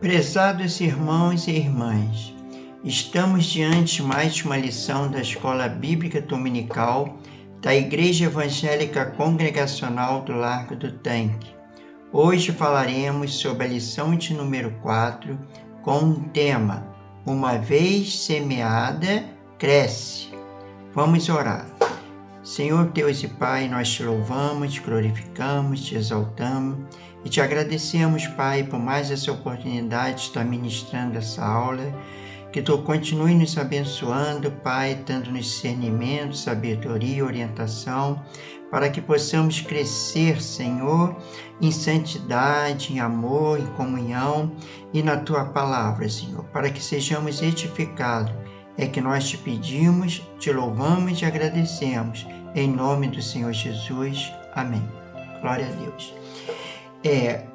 Prezados irmãos e irmãs, estamos diante de mais uma lição da Escola Bíblica Dominical da Igreja Evangélica Congregacional do Largo do Tanque. Hoje falaremos sobre a lição de número 4 com o tema Uma vez semeada, cresce. Vamos orar. Senhor Deus e Pai, nós te louvamos, te glorificamos, te exaltamos e te agradecemos, Pai, por mais essa oportunidade de estar ministrando essa aula. Que Tu continue nos abençoando, Pai, dando-nos discernimento, sabedoria e orientação, para que possamos crescer, Senhor, em santidade, em amor, em comunhão e na Tua palavra, Senhor, para que sejamos edificados. É que nós te pedimos, te louvamos e te agradecemos. Em nome do Senhor Jesus. Amém. Glória a Deus.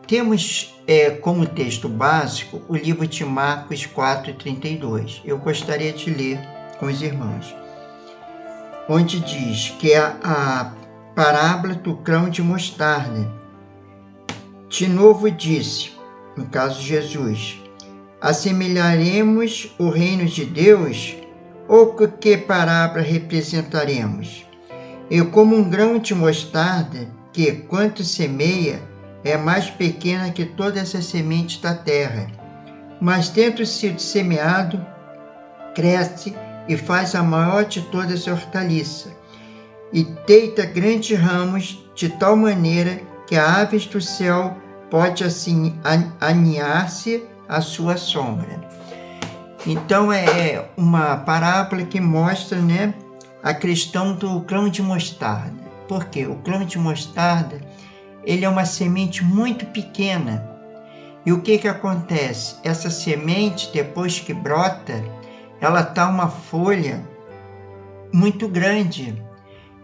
Temos como texto básico o livro de Marcos 4:32. Eu gostaria de ler com os irmãos, onde diz que é a parábola do grão de mostarda. De novo disse, no caso Jesus, assemelharemos o reino de Deus ou que parábola representaremos? Eu como um grão de mostarda que, quanto semeia, é mais pequena que todas as sementes da terra, mas tendo sido semeado, cresce e faz a maior de todas as hortaliças, e deita grandes ramos de tal maneira que a aves do céu pode assim aninhar-se à sua sombra. Então é uma parábola que mostra, a questão do grão de mostarda. Por quê? O grão de mostarda, ele é uma semente muito pequena. E o que acontece? Essa semente, depois que brota, ela tá uma folha muito grande.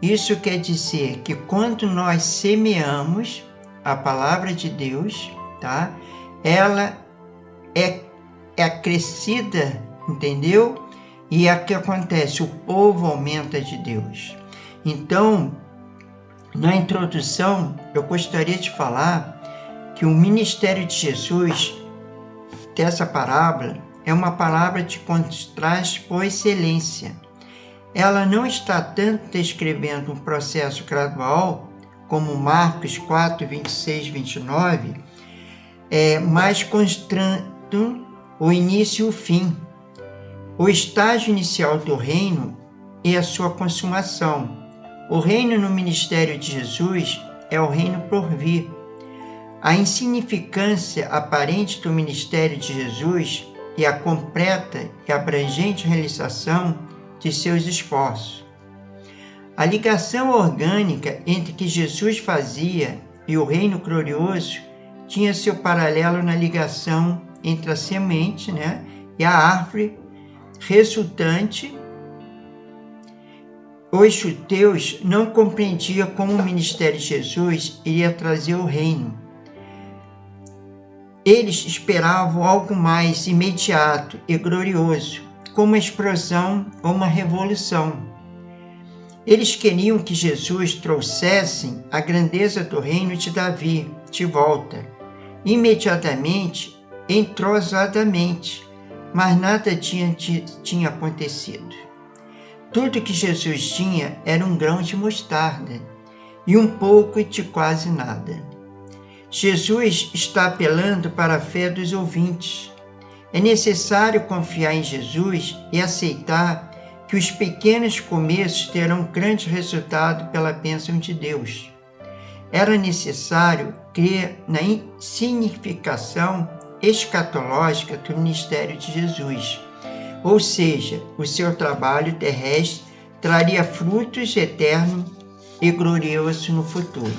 Isso quer dizer que quando nós semeamos a palavra de Deus, ela é crescida, entendeu? E é o que acontece, o povo aumenta de Deus. Então, na introdução, eu gostaria de falar que o ministério de Jesus, dessa parábola, é uma palavra de contraste por excelência. Ela não está tanto descrevendo um processo gradual, como Marcos 4, 26, 29, mas constando o início e o fim, o estágio inicial do reino e a sua consumação. O reino no ministério de Jesus é o reino por vir. A insignificância aparente do ministério de Jesus e a completa e abrangente realização de seus esforços. A ligação orgânica entre o que Jesus fazia e o reino glorioso tinha seu paralelo na ligação entre a semente, e a árvore resultante. Os judeus não compreendiam como o ministério de Jesus iria trazer o reino. Eles esperavam algo mais imediato e glorioso, como uma explosão ou uma revolução. Eles queriam que Jesus trouxesse a grandeza do reino de Davi de volta, imediatamente, entrosadamente, mas nada tinha acontecido. Tudo que Jesus tinha era um grão de mostarda e um pouco de quase nada. Jesus está apelando para a fé dos ouvintes. É necessário confiar em Jesus e aceitar que os pequenos começos terão grande resultado pela bênção de Deus. Era necessário crer na significação escatológica do ministério de Jesus. Ou seja, o seu trabalho terrestre traria frutos eternos e gloriosos no futuro.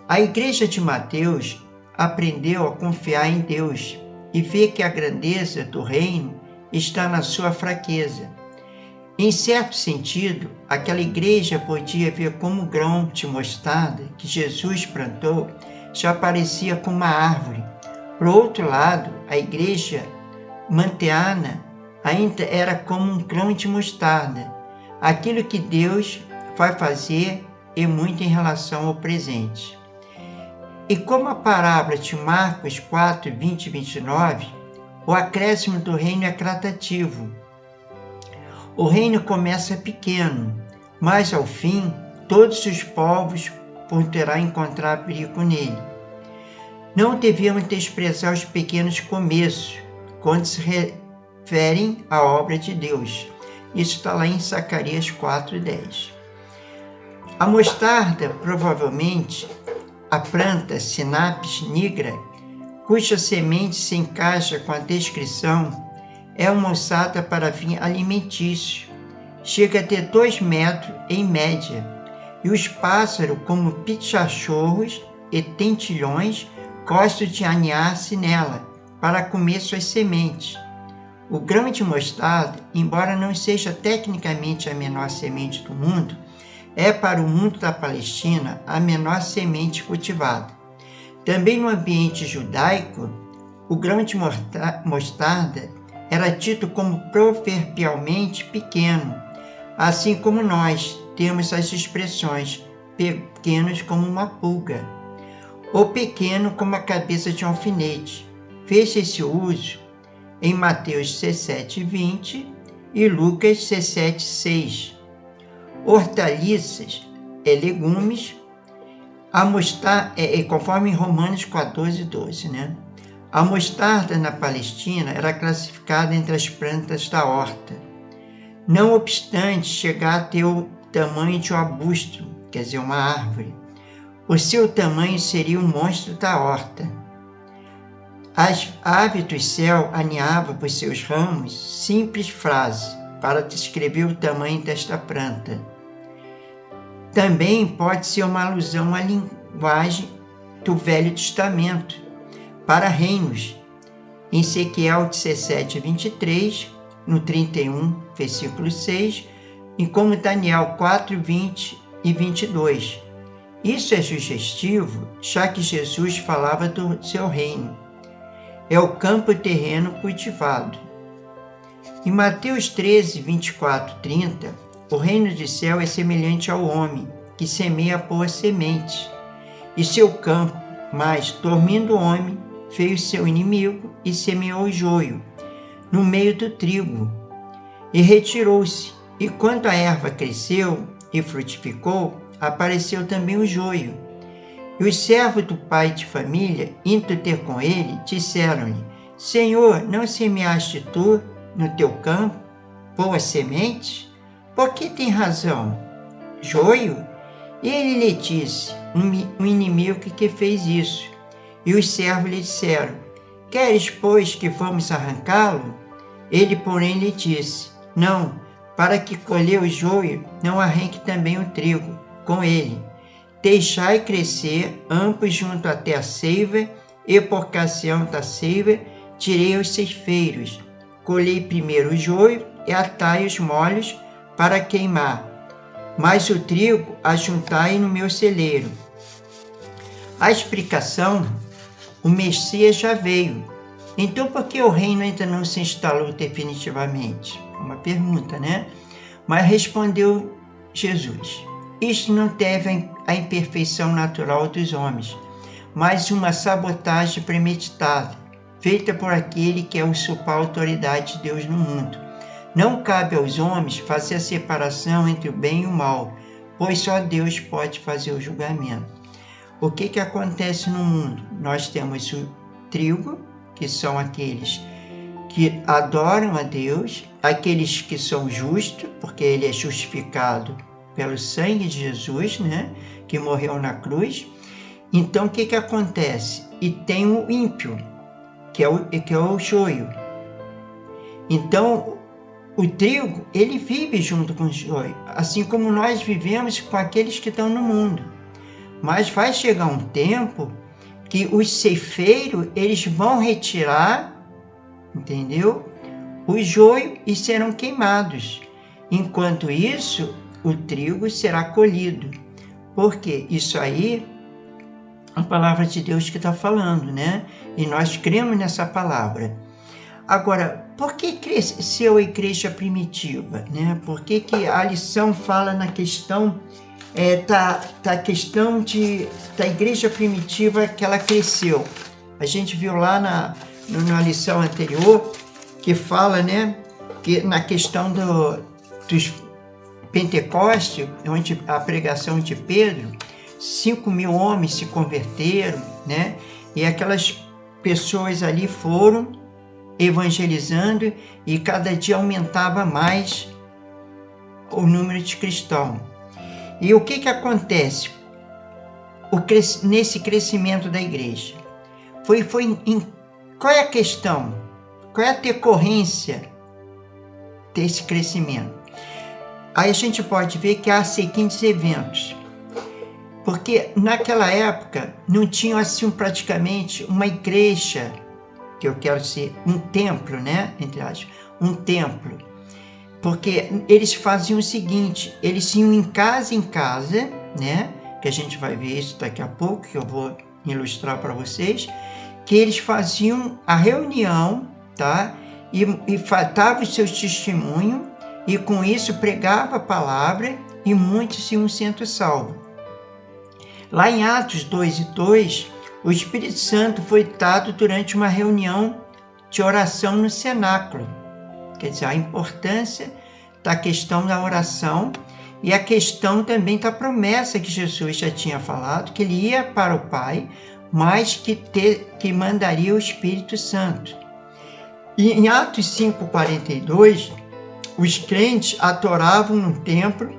A igreja de Mateus aprendeu a confiar em Deus e vê que a grandeza do reino está na sua fraqueza. Em certo sentido, aquela igreja podia ver como o grão de mostarda que Jesus plantou já parecia como uma árvore. Por outro lado, a igreja manteana ainda era como um grão de mostarda, aquilo que Deus vai fazer e muito em relação ao presente. E como a parábola de Marcos 4, 20 e 29, o acréscimo do reino é gradativo. O reino começa pequeno, mas ao fim, todos os povos poderão encontrar abrigo nele. Não devemos desprezar os pequenos começos, quando se referem à obra de Deus. Isso está lá em Zacarias 4:10. A mostarda, provavelmente, a planta Sinapis nigra, cuja semente se encaixa com a descrição, é uma usada para fim alimentício. Chega a ter 2 metros em média, e os pássaros, como pichachorros e tentilhões, gostam de aninhar-se nela para comer suas sementes. O grão de mostarda, embora não seja tecnicamente a menor semente do mundo, é para o mundo da Palestina a menor semente cultivada. Também no ambiente judaico, o grão de mostarda era tido como proverbialmente pequeno, assim como nós temos as expressões pequenos como uma pulga, ou pequeno como a cabeça de um alfinete. Fez esse uso em Mateus 17:20 e Lucas 17:6. Hortaliças e legumes, a mostarda, conforme em Romanos 14:12, né? A mostarda na Palestina era classificada entre as plantas da horta, não obstante chegar a ter o tamanho de um arbusto, quer dizer, uma árvore. O seu tamanho seria um monstro da horta. As aves do céu aninhavam por seus ramos simples frases para descrever o tamanho desta planta. Também pode ser uma alusão à linguagem do Velho Testamento para reinos. Em Ezequiel 17:23, no 31, versículo 6, e como Daniel 4:20 e 22. Isso é sugestivo, já que Jesus falava do seu reino. É o campo terreno cultivado. Em Mateus 13, 24, 30, o reino do céu é semelhante ao homem, que semeia boa semente, e seu campo, mas, dormindo o homem, veio seu inimigo e semeou o joio no meio do trigo, e retirou-se. E quando a erva cresceu e frutificou, apareceu também o joio. E os servos do pai de família, indo ter com ele, disseram-lhe: Senhor, não semeaste tu no teu campo boa semente? Por que tem razão? Joio? E ele lhe disse: um inimigo que fez isso. E os servos lhe disseram: Queres, pois, que vamos arrancá-lo? Ele, porém, lhe disse: Não, para que colher o joio, não arranque também o trigo com ele. Deixai crescer ambos junto até a seiva, e por ocasião da seiva tirei os ceifeiros. Colhei primeiro o joio e atai os molhos para queimar, mas o trigo ajuntai no meu celeiro. A explicação: o Messias já veio. Então por que o reino ainda não se instalou definitivamente? Uma pergunta, né? Mas respondeu Jesus: Isto não deve à imperfeição natural dos homens, mas uma sabotagem premeditada, feita por aquele que é usurpar a autoridade de Deus no mundo. Não cabe aos homens fazer a separação entre o bem e o mal, pois só Deus pode fazer o julgamento. O que acontece no mundo? Nós temos o trigo, que são aqueles que adoram a Deus, aqueles que são justos, porque ele é justificado pelo sangue de Jesus, né, que morreu na cruz. Então, o que acontece? E tem o ímpio, que é o joio. Então, o trigo, ele vive junto com o joio, assim como nós vivemos com aqueles que estão no mundo. Mas vai chegar um tempo que os ceifeiros, eles vão retirar, entendeu? O joio e serão queimados. Enquanto isso, o trigo será colhido. Porque isso aí é a palavra de Deus que está falando, né? E nós cremos nessa palavra. Agora, por que cresceu a igreja primitiva, né? Por que a lição fala na questão a questão da igreja primitiva, que ela cresceu. A gente viu lá na lição anterior que fala, né, que na questão dos Pentecoste, onde a pregação de Pedro, 5.000 homens se converteram, né, e aquelas pessoas ali foram evangelizando e cada dia aumentava mais o número de cristãos. E o que acontece nesse crescimento da igreja? Qual é a questão? Qual é a decorrência desse crescimento? Aí a gente pode ver que há seguintes eventos. Porque naquela época não tinha assim praticamente uma igreja, que eu quero dizer, um templo, né? Entre aspas, um templo. Porque eles faziam o seguinte, eles iam em casa, né? Que a gente vai ver isso daqui a pouco, que eu vou ilustrar para vocês, que eles faziam a reunião, tá? E davam os seus testemunhos, e com isso pregava a palavra, e muitos iam sendo salvos. Lá em Atos 2:2, o Espírito Santo foi dado durante uma reunião de oração no cenáculo. Quer dizer, a importância da questão da oração e a questão também da promessa que Jesus já tinha falado, que ele ia para o Pai, mas que mandaria o Espírito Santo. E em Atos 5:42, os crentes adoravam no templo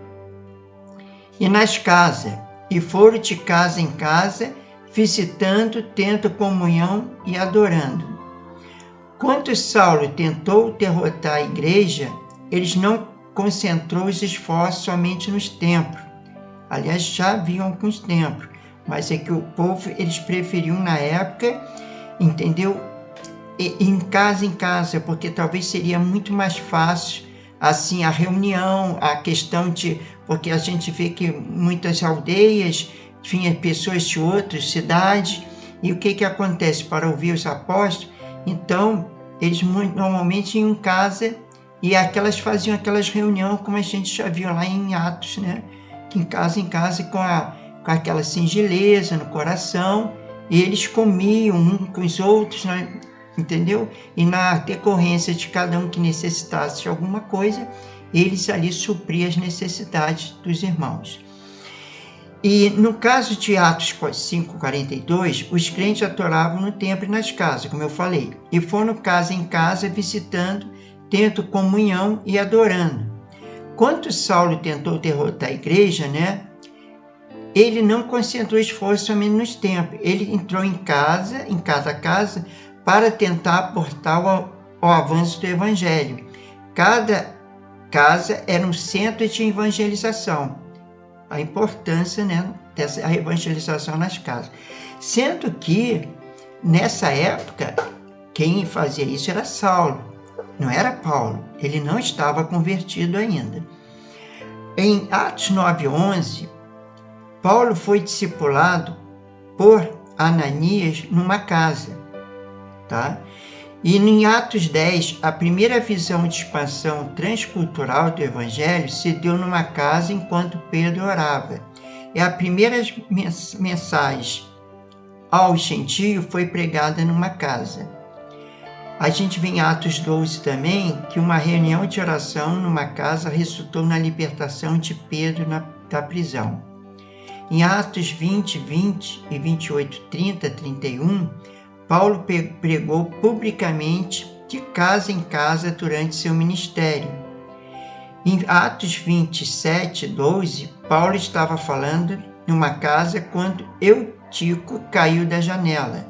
e nas casas, e foram de casa em casa, visitando, tendo comunhão e adorando. Quando Saulo tentou derrotar a igreja, eles não concentrou os esforços somente nos templos. Aliás, já haviam alguns templos, mas é que o povo, eles preferiam na época, entendeu? Em casa, porque talvez seria muito mais fácil, assim, a reunião, a questão porque a gente vê que muitas aldeias tinham pessoas de outras cidades, e o que acontece para ouvir os apóstolos? Então, eles normalmente iam em casa e faziam aquelas reuniões, como a gente já viu lá em Atos, né? Que em casa, com aquela singeleza no coração, e eles comiam uns com os outros, né? Entendeu? E na decorrência de cada um que necessitasse de alguma coisa, eles ali supriam as necessidades dos irmãos. E no caso de Atos 5:42, os crentes adoravam no templo e nas casas, como eu falei, e foram casa em casa visitando, tendo comunhão e adorando. Quando Saulo tentou derrotar a igreja, né, ele não concentrou esforço somente nos templos, ele entrou em cada casa, para tentar aportar o avanço do evangelho. Cada casa era um centro de evangelização. A importância, né, dessa evangelização nas casas. Sendo que, nessa época, quem fazia isso era Saulo, não era Paulo. Ele não estava convertido ainda. Em Atos 9:11, Paulo foi discipulado por Ananias numa casa, tá? E em Atos 10, a primeira visão de expansão transcultural do Evangelho se deu numa casa enquanto Pedro orava. E a primeira mensagem aos gentios foi pregada numa casa. A gente vê em Atos 12 também que uma reunião de oração numa casa resultou na libertação de Pedro da prisão. Em Atos 20 e 28, 31, Paulo pregou publicamente de casa em casa durante seu ministério. Em Atos 27:12, Paulo estava falando numa casa quando Eutico caiu da janela.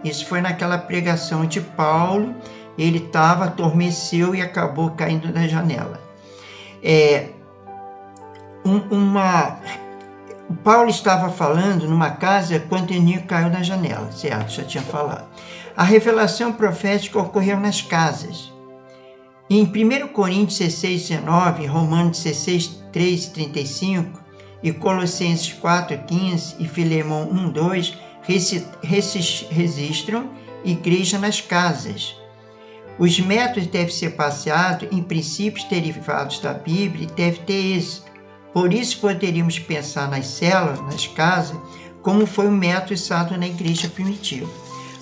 Isso foi naquela pregação de Paulo, ele adormeceu e acabou caindo da janela. Paulo estava falando numa casa quando Eutico caiu da janela, certo? Já tinha falado. A revelação profética ocorreu nas casas. Em 1 Coríntios 16:19, Romanos 16:3-35 e Colossenses 4:15 e Filemão 1:2 registram igreja nas casas. Os métodos devem ser baseados em princípios derivados da Bíblia e devem ter êxito, Por isso poderíamos pensar nas células, nas casas, como foi o método usado na igreja primitiva.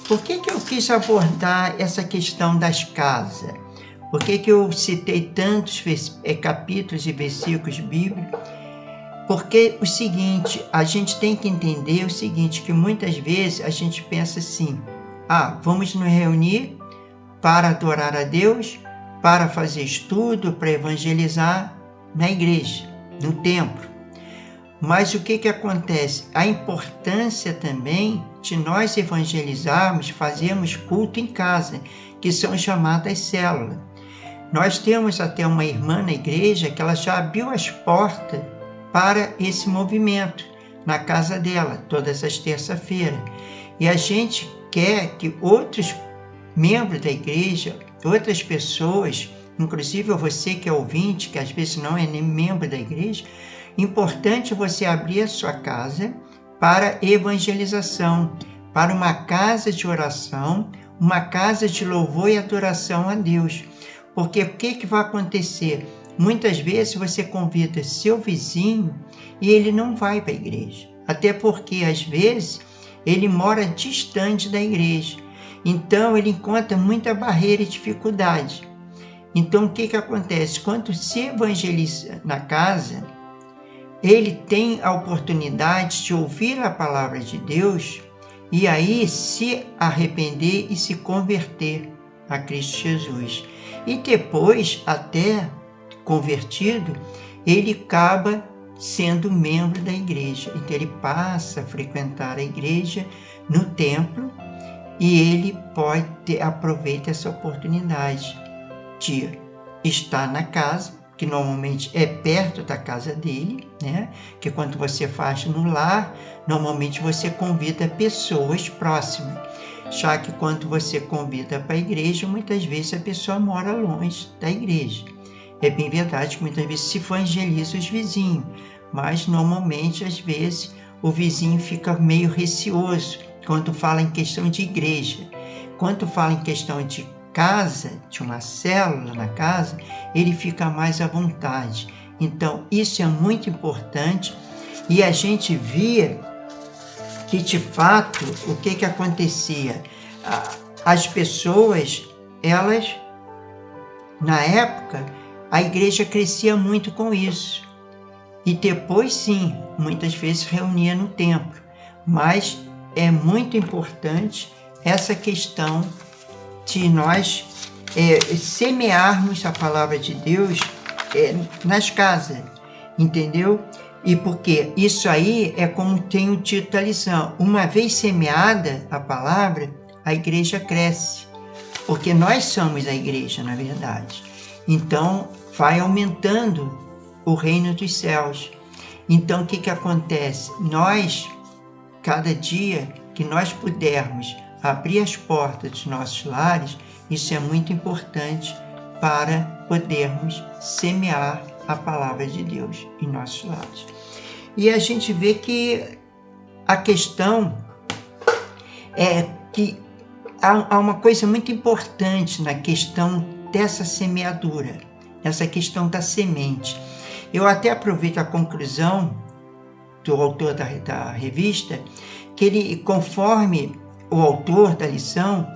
Por que eu quis abordar essa questão das casas? Por que eu citei tantos capítulos e versículos bíblicos? Porque o seguinte, a gente tem que entender o seguinte, que muitas vezes a gente pensa assim, vamos nos reunir para adorar a Deus, para fazer estudo, para evangelizar na igreja, no templo. Mas o que acontece? A importância também de nós evangelizarmos, fazermos culto em casa, que são chamadas células. Nós temos até uma irmã na igreja que ela já abriu as portas para esse movimento na casa dela, todas as terças-feiras. E a gente quer que outros membros da igreja, outras pessoas, inclusive você que é ouvinte, que às vezes não é nem membro da igreja, importante você abrir a sua casa para evangelização, para uma casa de oração, uma casa de louvor e adoração a Deus. Porque o que vai acontecer? Muitas vezes você convida seu vizinho e ele não vai para a igreja. Até porque, às vezes, ele mora distante da igreja. Então, ele encontra muita barreira e dificuldade. Então, o que acontece? Quando se evangeliza na casa, ele tem a oportunidade de ouvir a palavra de Deus e aí se arrepender e se converter a Cristo Jesus. E depois, até convertido, ele acaba sendo membro da igreja. Então ele passa a frequentar a igreja no templo e ele aproveita essa oportunidade de estar na casa, que normalmente é perto da casa dele, né? Que quando você faz no lar, normalmente você convida pessoas próximas. Já que quando você convida para a igreja, muitas vezes a pessoa mora longe da igreja. É bem verdade que muitas vezes se evangeliza os vizinhos, mas normalmente, às vezes, o vizinho fica meio receoso quando fala em questão de igreja. Quando fala em questão de casa, de uma célula na casa, ele fica mais à vontade. Então, isso é muito importante e a gente via que, de fato, o que acontecia? As pessoas, elas, na época, a igreja crescia muito com isso. E depois, sim, muitas vezes reunia no templo. Mas é muito importante essa questão de nós semearmos a palavra de Deus nas casas, entendeu? E porque isso aí é como tem o título da lição. Uma vez semeada a palavra, a igreja cresce. Porque nós somos a igreja, na verdade. Então, vai aumentando o reino dos céus. Então, o que acontece? Nós, cada dia que nós pudermos abrir as portas dos nossos lares, isso é muito importante para podermos semear a palavra de Deus em nossos lares. E a gente vê que a questão é que há uma coisa muito importante na questão dessa semeadura, essa questão da semente. Eu até aproveito a conclusão do autor da revista, que ele, conforme o autor da lição,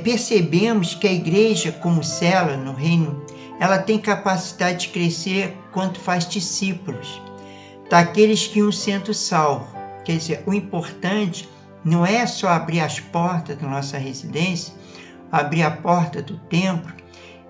percebemos que a igreja, como célula no reino, ela tem capacidade de crescer quando faz discípulos, daqueles que iam sendo salvos. Quer dizer, o importante não é só abrir as portas da nossa residência, abrir a porta do templo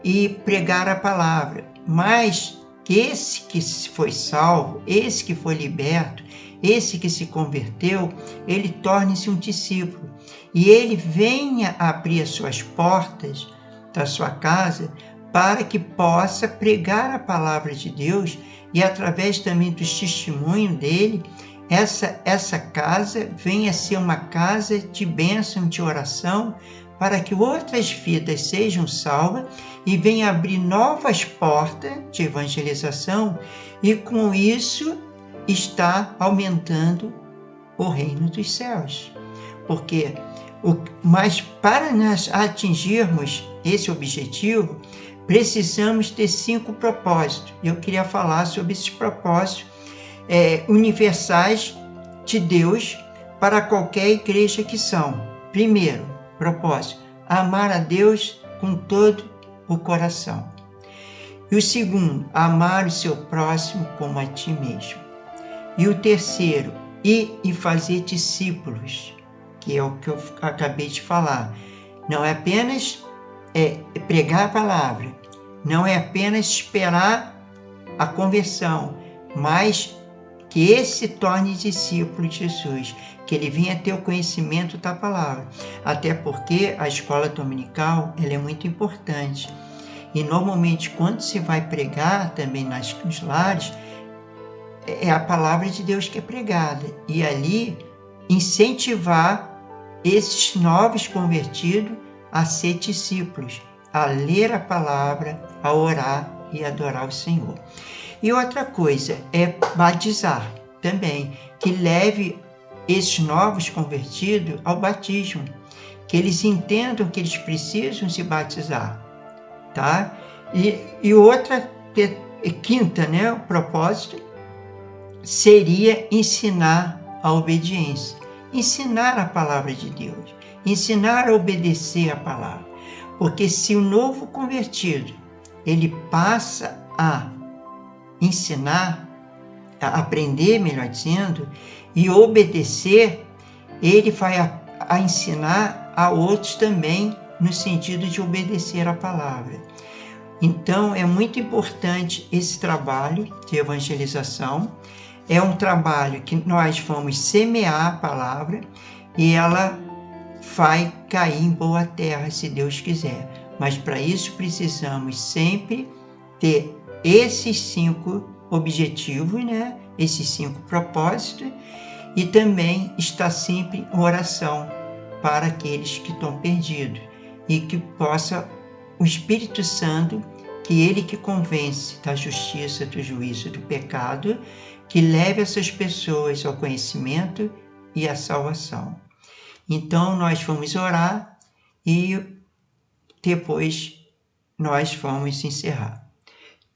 e pregar a palavra, mas que esse que foi salvo, esse que foi liberto, esse que se converteu, ele torne-se um discípulo e ele venha abrir as suas portas da sua casa para que possa pregar a palavra de Deus e, através também do testemunho dele, essa casa venha a ser uma casa de bênção, de oração, para que outras vidas sejam salvas e venha abrir novas portas de evangelização e, com isso, está aumentando o reino dos céus. Mas para nós atingirmos esse objetivo, precisamos ter 5 propósitos. Eu queria falar sobre esses propósitos universais de Deus para qualquer igreja que são. Primeiro, propósito, amar a Deus com todo o coração. E o segundo, amar o seu próximo como a ti mesmo. E o terceiro, ir e fazer discípulos, que é o que eu acabei de falar. Não é apenas pregar a palavra, não é apenas esperar a conversão, mas que esse se torne discípulo de Jesus, que ele venha ter o conhecimento da palavra. Até porque a escola dominical ela é muito importante. E normalmente quando se vai pregar também nos lares, é a palavra de Deus que é pregada. E ali incentivar esses novos convertidos a ser discípulos, a ler a palavra, a orar e adorar o Senhor. E outra coisa é batizar também, que leve esses novos convertidos ao batismo, que eles entendam que eles precisam se batizar, tá? E outra, quinta, né, o propósito seria ensinar a obediência, ensinar a palavra de Deus, ensinar a obedecer a palavra, porque se o novo convertido ele passa a ensinar, a aprender, melhor dizendo, e obedecer, ele vai a ensinar a outros também no sentido de obedecer a palavra. Então, é muito importante esse trabalho de evangelização. É um trabalho que nós vamos semear a palavra e ela vai cair em boa terra, se Deus quiser. Mas para isso precisamos sempre ter esses 5 objetivos, né? Esses 5 propósitos, e também estar sempre em oração para aqueles que estão perdidos e que possa o Espírito Santo, que ele que convence da justiça, do juízo, do pecado, que leve essas pessoas ao conhecimento e à salvação. Então nós vamos orar e depois nós vamos encerrar.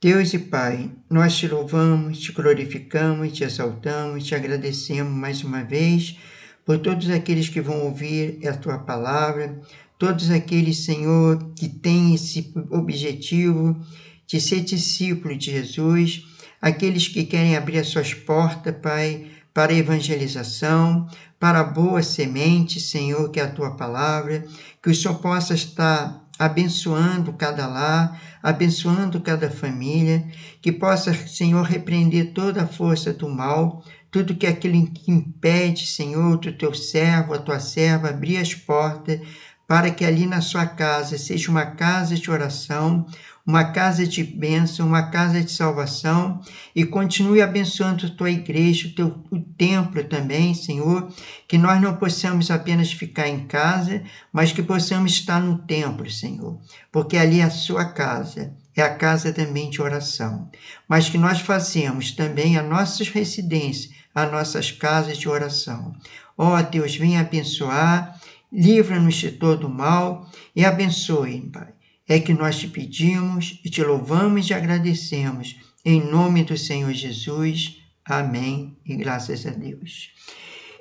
Deus e Pai, nós te louvamos, te glorificamos, te exaltamos, te agradecemos mais uma vez por todos aqueles que vão ouvir a Tua palavra, todos aqueles, Senhor, que têm esse objetivo de ser discípulo de Jesus, aqueles que querem abrir as suas portas, Pai, para a evangelização, para a boa semente, Senhor, que é a Tua palavra, que o Senhor possa estar abençoando cada lar, abençoando cada família, que possa, Senhor, repreender toda a força do mal, tudo que é aquilo que impede, Senhor, do teu servo, a tua serva, abrir as portas, para que ali na sua casa seja uma casa de oração, uma casa de bênção, uma casa de salvação, e continue abençoando a tua igreja, o templo também, Senhor, que nós não possamos apenas ficar em casa, mas que possamos estar no templo, Senhor, porque ali é a sua casa, é a casa também de oração, mas que nós fazemos também as nossas residências, as nossas casas de oração. Ó Deus, venha abençoar, livra-nos de todo o mal e abençoe, Pai. É que nós te pedimos e te louvamos e agradecemos. Em nome do Senhor Jesus. Amém. E graças a Deus.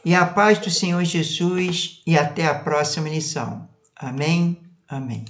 E a paz do Senhor Jesus e até a próxima lição. Amém. Amém.